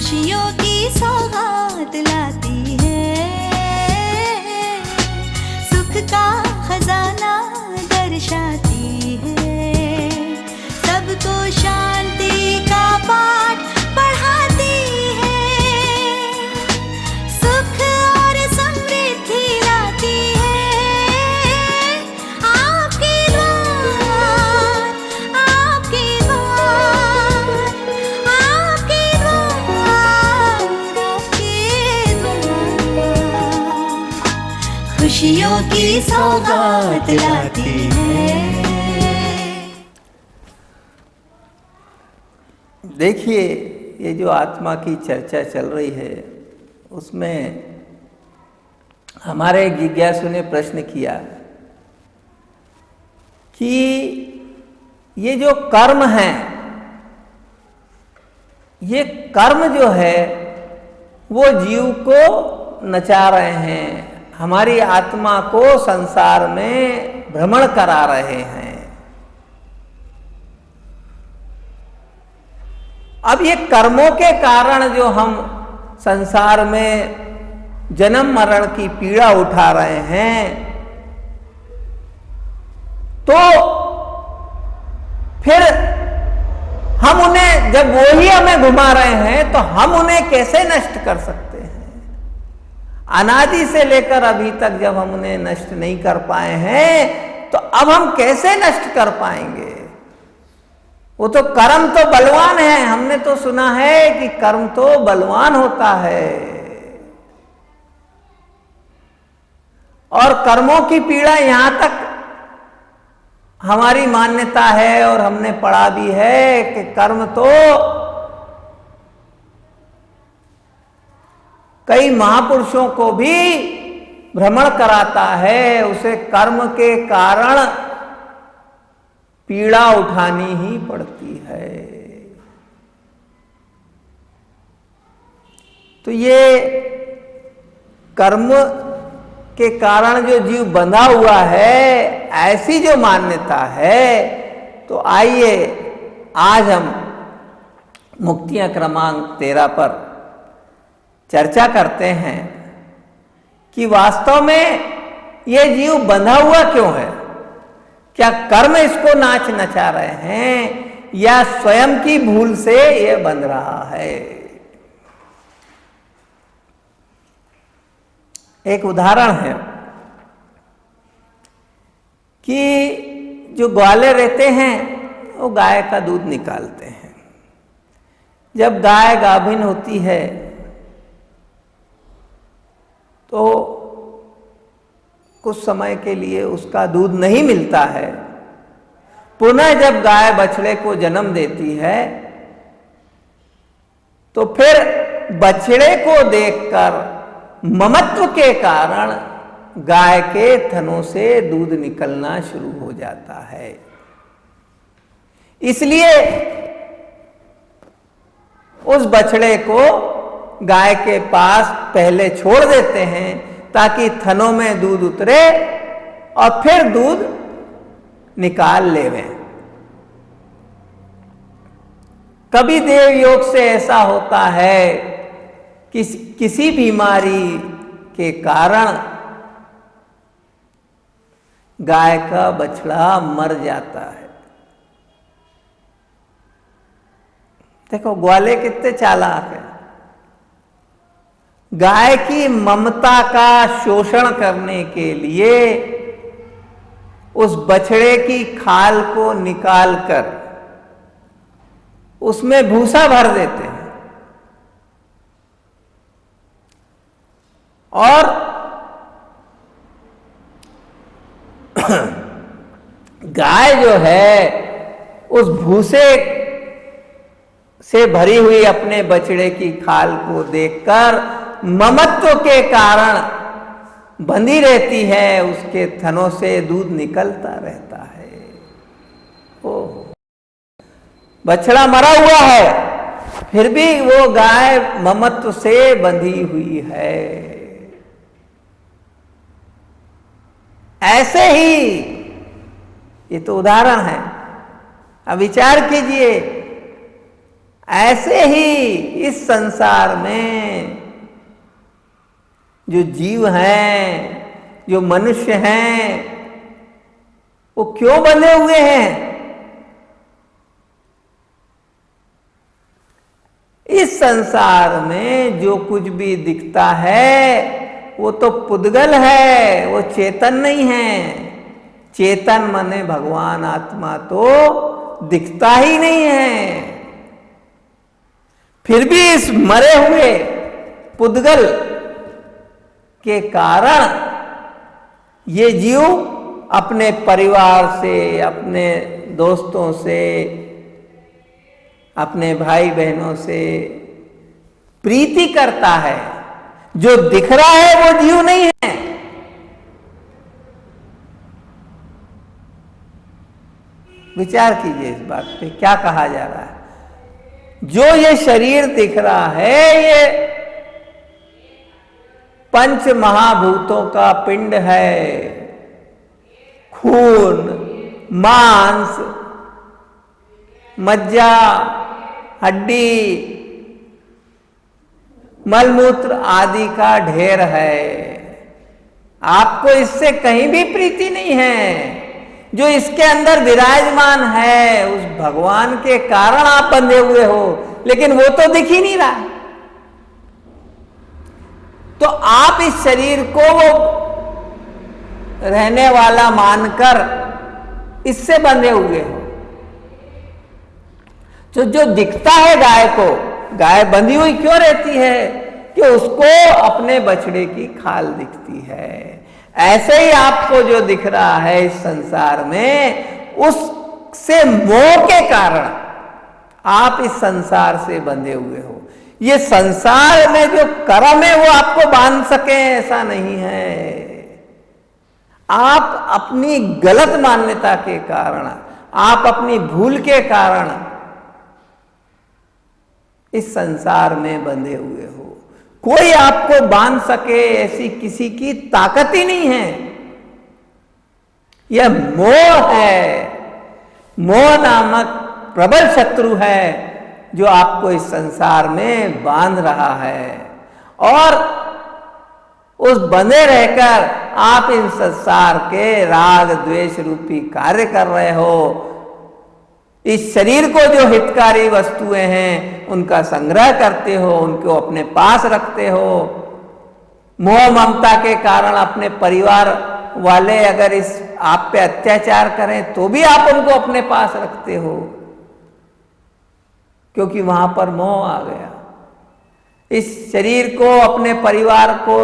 खुशियों की सौगात लाती है, सुख का खजाना दर्शाती है, सबको शांति का पाठ पढ़ाती है, सुख और समृद्धि लाती है। आपकी द्वार, आपकी द्वार, आपकी द्वार, आपकी द्वार, खुशियों की सौगात लाती है। देखिए, ये जो आत्मा की चर्चा चल रही है उसमें हमारे जिज्ञासु ने प्रश्न किया कि ये जो कर्म है, ये कर्म जो है वो जीव को नचा रहे हैं, हमारी आत्मा को संसार में भ्रमण करा रहे हैं। अब ये कर्मों के कारण जो हम संसार में जन्म मरण की पीड़ा उठा रहे हैं, तो फिर हम उन्हें, जब वो ही हमें घुमा रहे हैं, तो हम उन्हें कैसे नष्ट कर सकते हैं? अनादि से लेकर अभी तक जब हम उन्हें नष्ट नहीं कर पाए हैं, तो अब हम कैसे नष्ट कर पाएंगे? वो तो कर्म तो बलवान है, हमने तो सुना है कि कर्म तो बलवान होता है, और कर्मों की पीड़ा यहां तक हमारी मान्यता है और हमने पढ़ा भी है कि कर्म तो कई महापुरुषों को भी भ्रमण कराता है, उसे कर्म के कारण पीड़ा उठानी ही पड़ती है। तो ये कर्म के कारण जो जीव बंधा हुआ है, ऐसी जो मान्यता है, तो आइए आज हम मुक्तियां क्रमांक 13 पर चर्चा करते हैं कि वास्तव में ये जीव बंधा हुआ क्यों है। क्या कर्म इसको नाच नचा रहे हैं, या स्वयं की भूल से ये बंध रहा है? एक उदाहरण है कि जो ग्वाले रहते हैं वो गाय का दूध निकालते हैं। जब गाय गाभिन होती है तो कुछ समय के लिए उसका दूध नहीं मिलता है। पुनः जब गाय बछड़े को जन्म देती है तो फिर बछड़े को देखकर ममत्व के कारण गाय के थनों से दूध निकलना शुरू हो जाता है। इसलिए उस बछड़े को गाय के पास पहले छोड़ देते हैं ताकि थनों में दूध उतरे और फिर दूध निकाल लेवें। कभी देव योग से ऐसा होता है कि किसी बीमारी के कारण गाय का बछड़ा मर जाता है। देखो ग्वाले कितने चालाक हैं। गाय की ममता का शोषण करने के लिए उस बछड़े की खाल को निकालकर उसमें भूसा भर देते हैं और गाय जो है उस भूसे से भरी हुई अपने बछड़े की खाल को देखकर ममत्व के कारण बंधी रहती है, उसके थनों से दूध निकलता रहता है। ओह, बछड़ा मरा हुआ है फिर भी वो गाय ममत्व से बंधी हुई है। ऐसे ही ये तो उदाहरण है। अब विचार कीजिए, ऐसे ही इस संसार में जो जीव हैं, जो मनुष्य हैं, वो क्यों बंधे हुए हैं? इस संसार में जो कुछ भी दिखता है वो तो पुद्गल है, वो चेतन नहीं है। चेतन माने भगवान आत्मा तो दिखता ही नहीं है। फिर भी इस मरे हुए पुद्गल के कारण ये जीव अपने परिवार से, अपने दोस्तों से, अपने भाई बहनों से प्रीति करता है। जो दिख रहा है वो जीव नहीं है। विचार कीजिए इस बात पे, क्या कहा जा रहा है। जो ये शरीर दिख रहा है ये पंच महाभूतों का पिंड है। खून, मांस, मज्जा, हड्डी, मलमूत्र आदि का ढेर है। आपको इससे कहीं भी प्रीति नहीं है। जो इसके अंदर विराजमान है उस भगवान के कारण आप बंधे हुए हो, लेकिन वो तो दिख ही नहीं रहा। तो आप इस शरीर को वो रहने वाला मानकर इससे बंधे हुए हो। तो जो दिखता है गाय को, गाय बंधी हुई क्यों रहती है? कि उसको अपने बछड़े की खाल दिखती है। ऐसे ही आपको जो दिख रहा है इस संसार में, उससे मोह के कारण आप इस संसार से बंधे हुए हो। ये संसार में जो कर्म है वो आपको बांध सके ऐसा नहीं है। आप अपनी गलत मान्यता के कारण, आप अपनी भूल के कारण इस संसार में बंधे हुए हो। कोई आपको बांध सके ऐसी किसी की ताकत ही नहीं है। यह मोह है। मोह नामक प्रबल शत्रु है जो आपको इस संसार में बांध रहा है। और उस बंधे रहकर आप इन संसार के राग द्वेष रूपी कार्य कर रहे हो। इस शरीर को जो हितकारी वस्तुएं हैं उनका संग्रह करते हो, उनको अपने पास रखते हो। मोह ममता के कारण अपने परिवार वाले अगर इस आप पे अत्याचार करें तो भी आप उनको अपने पास रखते हो, क्योंकि वहां पर मोह आ गया। इस शरीर को, अपने परिवार को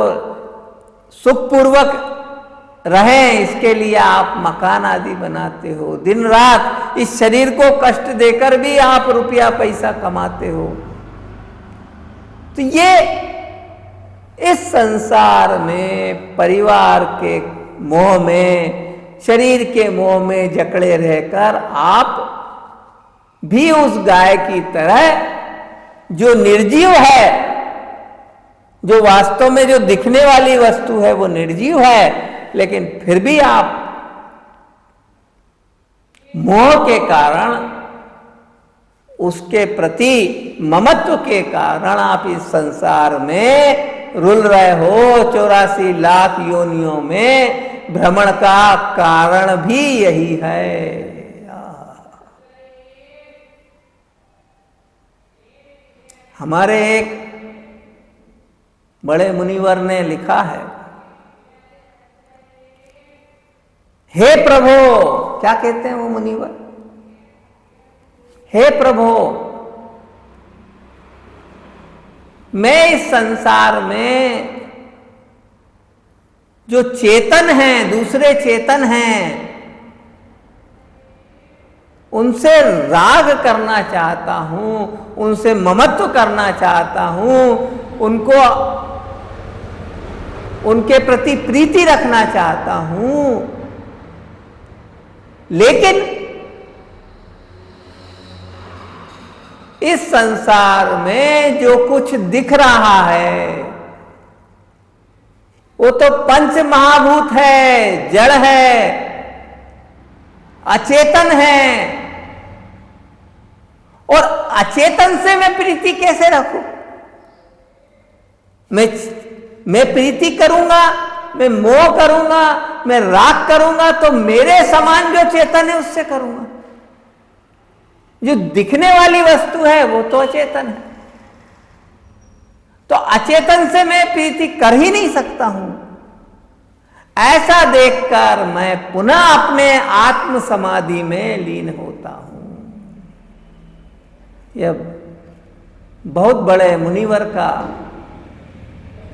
सुखपूर्वक रहें इसके लिए आप मकान आदि बनाते हो। दिन रात इस शरीर को कष्ट देकर भी आप रुपया पैसा कमाते हो। तो ये इस संसार में परिवार के मोह में, शरीर के मोह में जकड़े रहकर आप भी उस गाय की तरह जो निर्जीव है, जो वास्तव में जो दिखने वाली वस्तु है वो निर्जीव है, लेकिन फिर भी आप मोह के कारण, उसके प्रति ममत्व के कारण आप इस संसार में रुल रहे हो। 84 लाख योनियों में भ्रमण का कारण भी यही है। हमारे एक बड़े मुनिवर ने लिखा है, हे प्रभु, क्या कहते हैं वो मुनिवर? हे प्रभु, मैं इस संसार में जो चेतन हैं, दूसरे चेतन हैं, उनसे राग करना चाहता हूं, उनसे ममत्व करना चाहता हूं, उनको उनके प्रति प्रीति रखना चाहता हूं। लेकिन इस संसार में जो कुछ दिख रहा है वो तो पंच महाभूत है, जड़ है, अचेतन है। और अचेतन से मैं प्रीति कैसे रखूं? मैं प्रीति करूंगा, मैं मोह करूंगा, मैं राग करूंगा तो मेरे समान जो चेतन है उससे करूंगा। जो दिखने वाली वस्तु है वो तो अचेतन है, तो अचेतन से मैं प्रीति कर ही नहीं सकता हूं। ऐसा देखकर मैं पुनः अपने आत्म समाधि में लीन होता हूं। यह बहुत बड़े मुनिवर का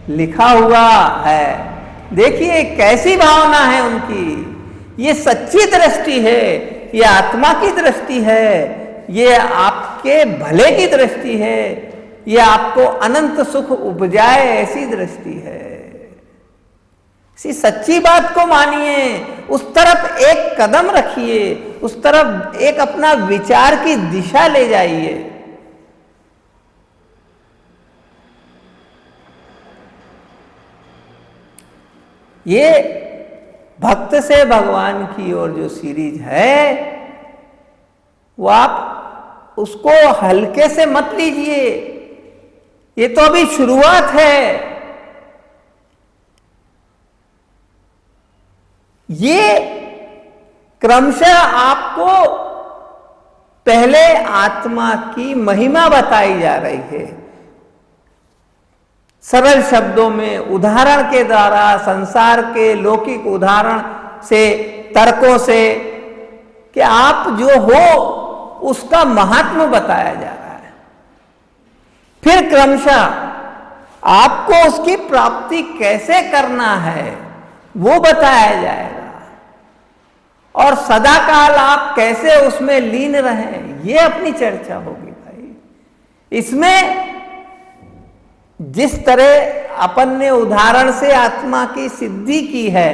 लिखा हुआ है। देखिए कैसी भावना है उनकी। ये सच्ची दृष्टि है, ये आत्मा की दृष्टि है, ये आपके भले की दृष्टि है, ये आपको अनंत सुख उपजाए ऐसी दृष्टि है। इसी सच्ची बात को मानिए, उस तरफ एक कदम रखिए, उस तरफ एक अपना विचार की दिशा ले जाइए। ये भक्त से भगवान की ओर जो सीरीज है वो आप उसको हल्के से मत लीजिए। ये तो अभी शुरुआत है। ये क्रमशः आपको पहले आत्मा की महिमा बताई जा रही है, सरल शब्दों में उदाहरण के द्वारा, संसार के लौकिक उदाहरण से, तर्कों से, कि आप जो हो उसका महात्म्य बताया जा रहा है। फिर क्रमशः आपको उसकी प्राप्ति कैसे करना है वो बताया जाएगा, और सदाकाल आप कैसे उसमें लीन रहें ये अपनी चर्चा होगी भाई। इसमें जिस तरह अपन ने उदाहरण से आत्मा की सिद्धि की है,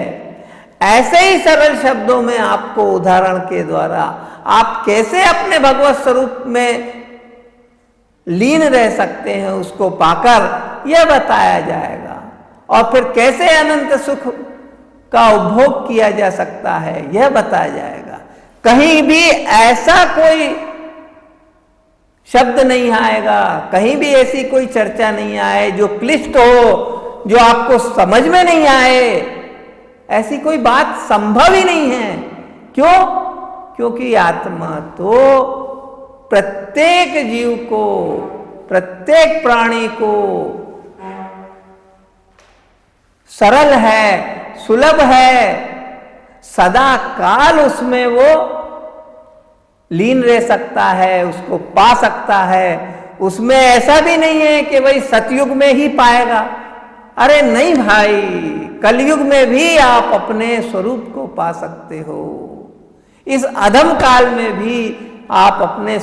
ऐसे ही सरल शब्दों में आपको उदाहरण के द्वारा आप कैसे अपने भगवत स्वरूप में लीन रह सकते हैं उसको पाकर यह बताया जाएगा, और फिर कैसे अनंत सुख का उपभोग किया जा सकता है यह बताया जाएगा। कहीं भी ऐसा कोई शब्द नहीं आएगा, कहीं भी ऐसी कोई चर्चा नहीं आए जो क्लिष्ट हो, जो आपको समझ में नहीं आए। ऐसी कोई बात संभव ही नहीं है। क्यों? क्योंकि आत्मा तो प्रत्येक जीव को, प्रत्येक प्राणी को सरल है, सुलभ है, सदा काल उसमें वो लीन रह सकता है, उसको पा सकता है। उसमें ऐसा भी नहीं है कि भाई सतयुग में ही पाएगा। अरे नहीं भाई, कलयुग में भी आप अपने स्वरूप को पा सकते हो। इस अधम काल में भी आप अपने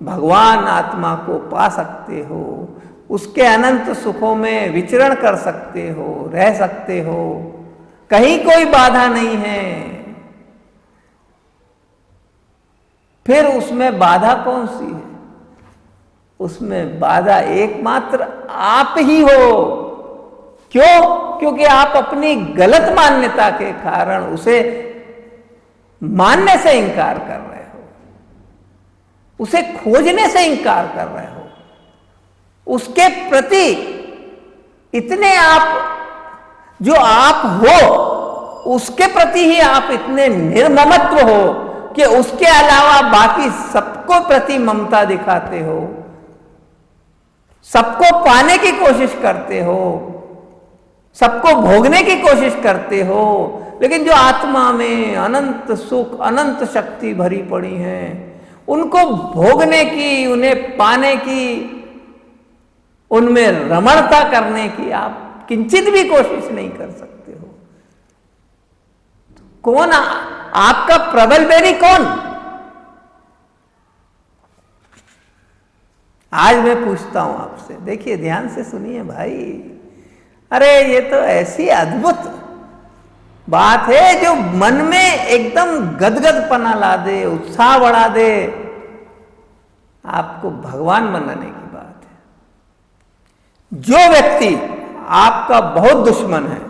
भगवान आत्मा को पा सकते हो, उसके अनंत सुखों में विचरण कर सकते हो, रह सकते हो। कहीं कोई बाधा नहीं है। फिर उसमें बाधा कौन सी है? उसमें बाधा एकमात्र आप ही हो। क्यों? क्योंकि आप अपनी गलत मान्यता के कारण उसे मानने से इंकार कर रहे हो, उसे खोजने से इंकार कर रहे हो, उसके प्रति इतने आप जो आप हो उसके प्रति ही आप इतने निर्ममत्व हो कि उसके अलावा बाकी सबको प्रति ममता दिखाते हो, सबको पाने की कोशिश करते हो, सबको भोगने की कोशिश करते हो। लेकिन जो आत्मा में अनंत सुख, अनंत शक्ति भरी पड़ी है, उनको भोगने की, उन्हें पाने की, उनमें रमणता करने की आप किंचित भी कोशिश नहीं कर सकते हो। कौन आपका प्रबल बैरी? कौन? आज मैं पूछता हूं आपसे, देखिए ध्यान से सुनिए भाई। अरे ये तो ऐसी अद्भुत बात है जो मन में एकदम गदगदपना ला दे, उत्साह बढ़ा दे। आपको भगवान बनाने की बात है। जो व्यक्ति आपका बहुत दुश्मन है,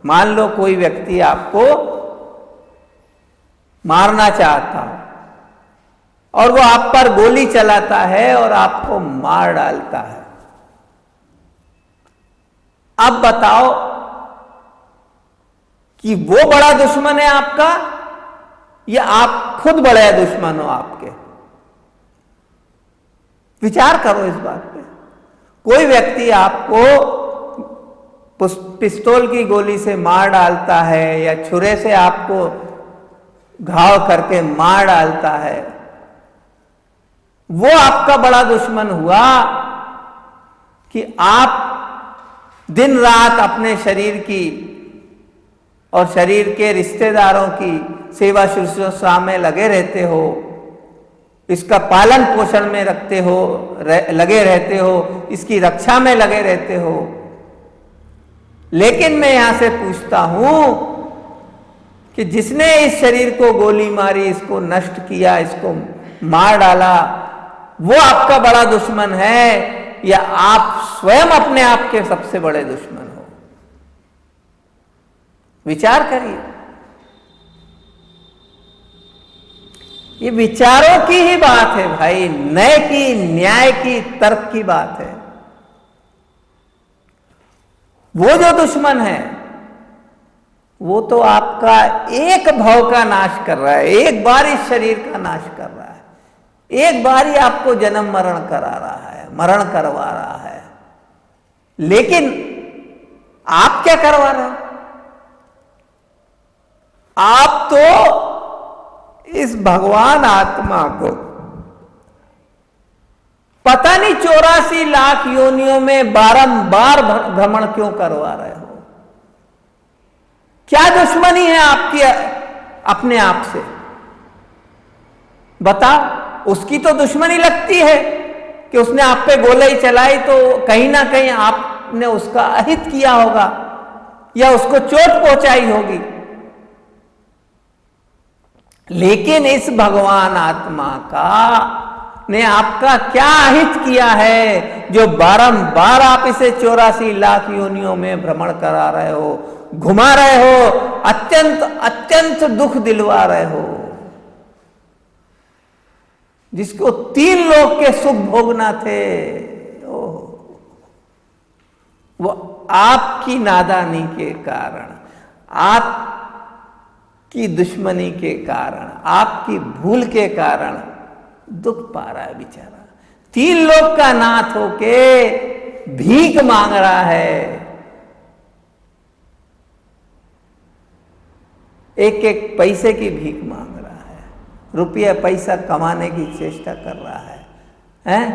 मान लो कोई व्यक्ति आपको मारना चाहता हो और वो आप पर गोली चलाता है और आपको मार डालता है। अब बताओ कि वो बड़ा दुश्मन है आपका या आप खुद बड़े दुश्मन हो आपके? विचार करो इस बात पे। कोई व्यक्ति आपको पिस्तौल की गोली से मार डालता है या छुरे से आपको घाव करके मार डालता है, वो आपका बड़ा दुश्मन हुआ कि आप दिन रात अपने शरीर की और शरीर के रिश्तेदारों की सेवा शुश्रूषा में लगे रहते हो, इसका पालन पोषण में रखते हो, लगे रहते हो, इसकी रक्षा में लगे रहते हो। लेकिन मैं यहां से पूछता हूं कि जिसने इस शरीर को गोली मारी, इसको नष्ट किया, इसको मार डाला, वो आपका बड़ा दुश्मन है या आप स्वयं अपने आप के सबसे बड़े दुश्मन हो? विचार करिए। ये विचारों की ही बात है भाई, नय की, न्याय की, तर्क की बात है। वो जो दुश्मन है वो तो आपका एक भव का नाश कर रहा है, एक बार इस शरीर का नाश कर रहा है, एक बार ही आपको जन्म मरण करा रहा है, मरण करवा रहा है। लेकिन आप क्या करवा रहे हो? आप तो इस भगवान आत्मा को पता नहीं 84 लाख योनियों में बारंबार भ्रमण क्यों करवा रहे हो? क्या दुश्मनी है आपकी अपने आप से? बताओ। उसकी तो दुश्मनी लगती है कि उसने आप पे गोली चलाई तो कहीं ना कहीं आपने उसका अहित किया होगा या उसको चोट पहुंचाई होगी। लेकिन इस भगवान आत्मा का ने आपका क्या अहित किया है जो बारंबार आप इसे 84 लाख योनियों में भ्रमण करा रहे हो, घुमा रहे हो, अत्यंत अत्यंत दुख दिलवा रहे हो, जिसको 3 लोक के सुख भोगना थे। वो आपकी नादानी के कारण, आपकी दुश्मनी के कारण, आपकी भूल के कारण दुख पा रहा है बेचारा। 3 लोक का नाथ होके भीख मांग रहा है, एक एक पैसे की भीख मांग रहा है, रुपया पैसा कमाने की चेष्टा कर रहा है, हैं?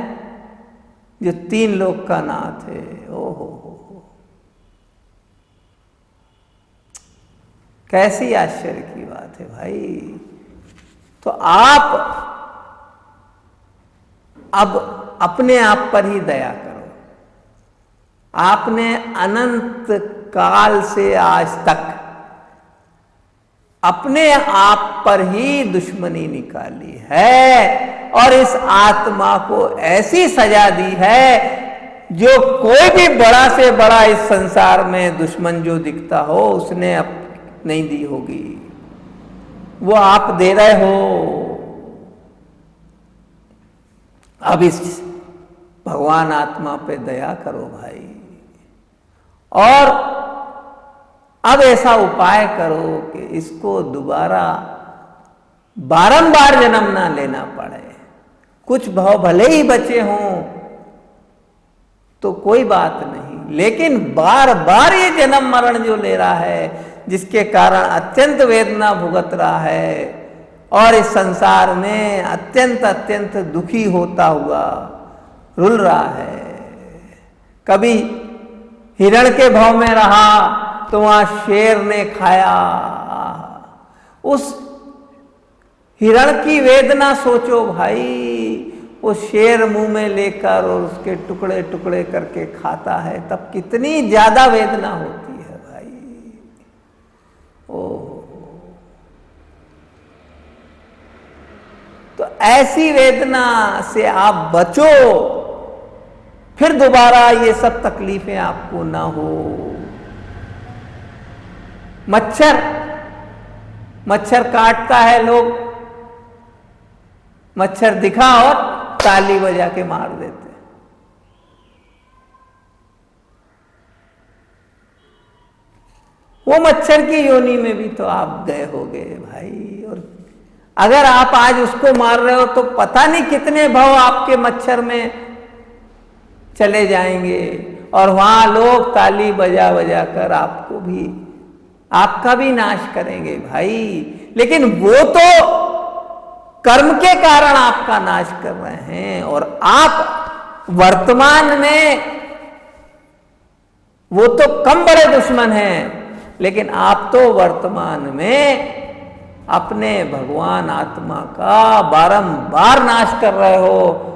जो 3 लोक का नाथ है। ओहो हो, कैसी आश्चर्य की बात है भाई। तो आप अब अपने आप पर ही दया करो। आपने अनंत काल से आज तक अपने आप पर ही दुश्मनी निकाली है और इस आत्मा को ऐसी सजा दी है जो कोई भी बड़ा से बड़ा इस संसार में दुश्मन जो दिखता हो उसने अब नहीं दी होगी, वो आप दे रहे हो। अब इस भगवान आत्मा पे दया करो भाई, और अब ऐसा उपाय करो कि इसको दोबारा बारंबार जन्म ना लेना पड़े। कुछ भाव भले ही बचे हों तो कोई बात नहीं, लेकिन बार बार ये जन्म मरण जो ले रहा है, जिसके कारण अत्यंत वेदना भुगत रहा है और इस संसार में अत्यंत अत्यंत दुखी होता हुआ रुल रहा है। कभी हिरण के भाव में रहा तो वहां शेर ने खाया, उस हिरण की वेदना सोचो भाई। वो शेर मुंह में लेकर और उसके टुकड़े टुकड़े करके खाता है, तब कितनी ज्यादा वेदना होती है भाई। ओह, तो ऐसी वेदना से आप बचो, फिर दोबारा ये सब तकलीफें आपको ना हो। मच्छर काटता है लोग, मच्छर दिखा और ताली बजा के मार देते। वो मच्छर की योनि में भी तो आप गए होगे भाई, और अगर आप आज उसको मार रहे हो तो पता नहीं कितने भाव आपके मच्छर में चले जाएंगे, और वहां लोग ताली बजा बजा कर आपको भी, आपका भी नाश करेंगे भाई। लेकिन वो तो कर्म के कारण आपका नाश कर रहे हैं, और आप वर्तमान में, वो तो कम बड़े दुश्मन हैं, लेकिन आप तो वर्तमान में अपने भगवान आत्मा का बारंबार नाश कर रहे हो।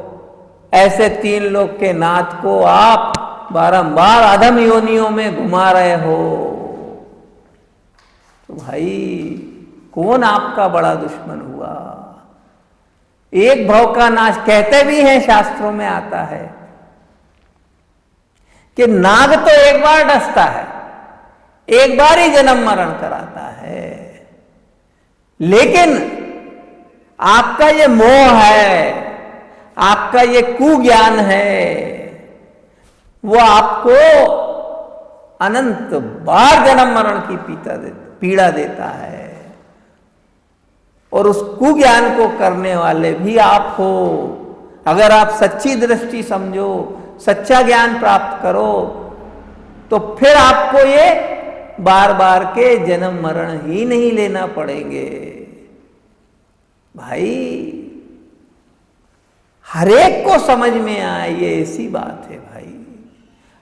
ऐसे 3 लोक के नाथ को आप बारंबार अधम योनियों में घुमा रहे हो। तो भाई कौन आपका बड़ा दुश्मन हुआ? एक भव का नाश कहते भी हैं, शास्त्रों में आता है कि नाग तो एक बार डसता है, एक बार ही जन्म मरण कराता है, लेकिन आपका ये मोह है, आपका ये कुज्ञान है, वो आपको अनंत बार जन्म मरण की पीड़ा देता है। और उस कुज्ञान को करने वाले भी आप हो। अगर आप सच्ची दृष्टि समझो, सच्चा ज्ञान प्राप्त करो, तो फिर आपको ये बार बार के जन्म मरण ही नहीं लेना पड़ेंगे भाई। हरेक को समझ में आए, ये ऐसी बात है भाई।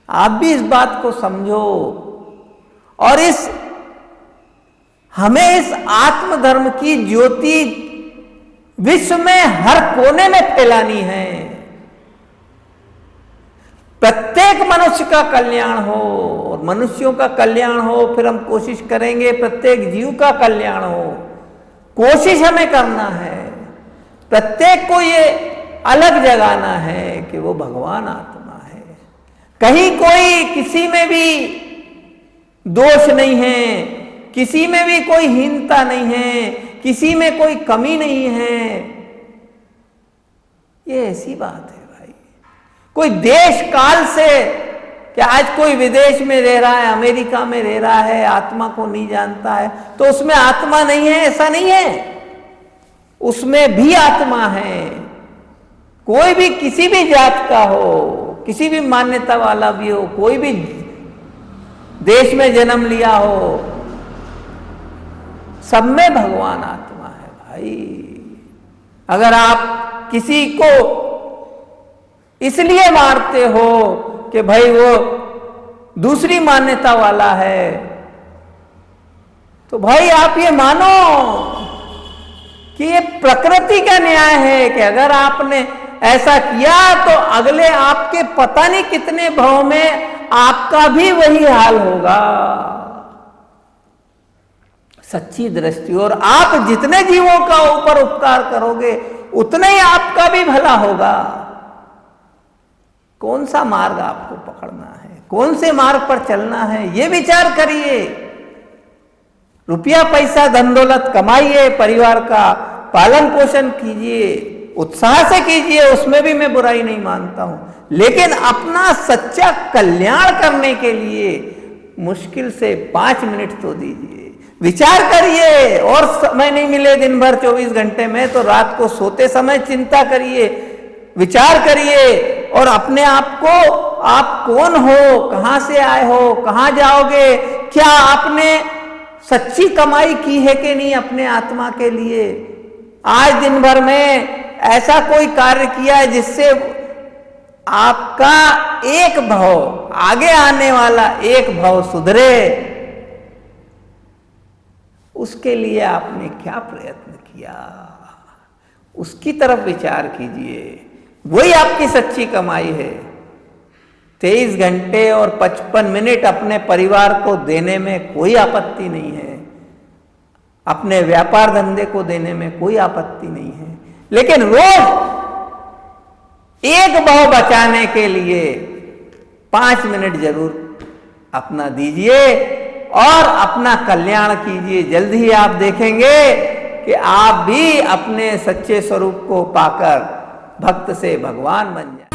आप भी इस बात को समझो, और हमें इस आत्मधर्म की ज्योति विश्व में हर कोने में फैलानी है। प्रत्येक मनुष्य का कल्याण हो, और मनुष्यों का कल्याण हो, फिर हम कोशिश करेंगे प्रत्येक जीव का कल्याण हो। कोशिश हमें करना है, प्रत्येक को ये अलग जगाना है कि वो भगवान आत्मा है। कहीं कोई किसी में भी दोष नहीं है, किसी में भी कोई हीनता नहीं है, किसी में कोई कमी नहीं है। ये ऐसी बात है भाई। कोई देश काल से, कि आज कोई विदेश में रह रहा है, अमेरिका में रह रहा है, आत्मा को नहीं जानता है, तो उसमें आत्मा नहीं है, ऐसा नहीं है। उसमें भी आत्मा है। कोई भी किसी भी जात का हो, किसी भी मान्यता वाला भी हो, कोई भी देश में जन्म लिया हो, सब में भगवान आत्मा है भाई। अगर आप किसी को इसलिए मारते हो कि भाई वो दूसरी मान्यता वाला है, तो भाई आप ये मानो कि ये प्रकृति का न्याय है कि अगर आपने ऐसा किया तो अगले आपके पता नहीं कितने भाव में आपका भी वही हाल होगा। सच्ची दृष्टि, और आप जितने जीवों का ऊपर उपकार करोगे उतने ही आपका भी भला होगा। कौन सा मार्ग आपको पकड़ना है, कौन से मार्ग पर चलना है, ये विचार करिए। रुपया पैसा धन दौलत कमाइए, परिवार का पालन पोषण कीजिए, उत्साह से कीजिए, उसमें भी मैं बुराई नहीं मानता हूं, लेकिन अपना सच्चा कल्याण करने के लिए मुश्किल से 5 मिनट तो दीजिए। विचार करिए, और समय नहीं मिले दिन भर 24 घंटे में, तो रात को सोते समय चिंता करिए, विचार करिए, और अपने आप को, आप कौन हो, कहां से आए हो, कहां जाओगे, क्या आपने सच्ची कमाई की है कि नहीं अपने आत्मा के लिए। आज दिन भर में ऐसा कोई कार्य किया है जिससे आपका एक भाव, आगे आने वाला एक भाव सुधरे, उसके लिए आपने क्या प्रयत्न किया, उसकी तरफ विचार कीजिए। वही आपकी सच्ची कमाई है। 23 घंटे और 55 मिनट अपने परिवार को देने में कोई आपत्ति नहीं है, अपने व्यापार धंधे को देने में कोई आपत्ति नहीं है, लेकिन रोज एक भाव बचाने के लिए 5 मिनट जरूर अपना दीजिए और अपना कल्याण कीजिए। जल्द ही आप देखेंगे कि आप भी अपने सच्चे स्वरूप को पाकर भक्त से भगवान बन जाए।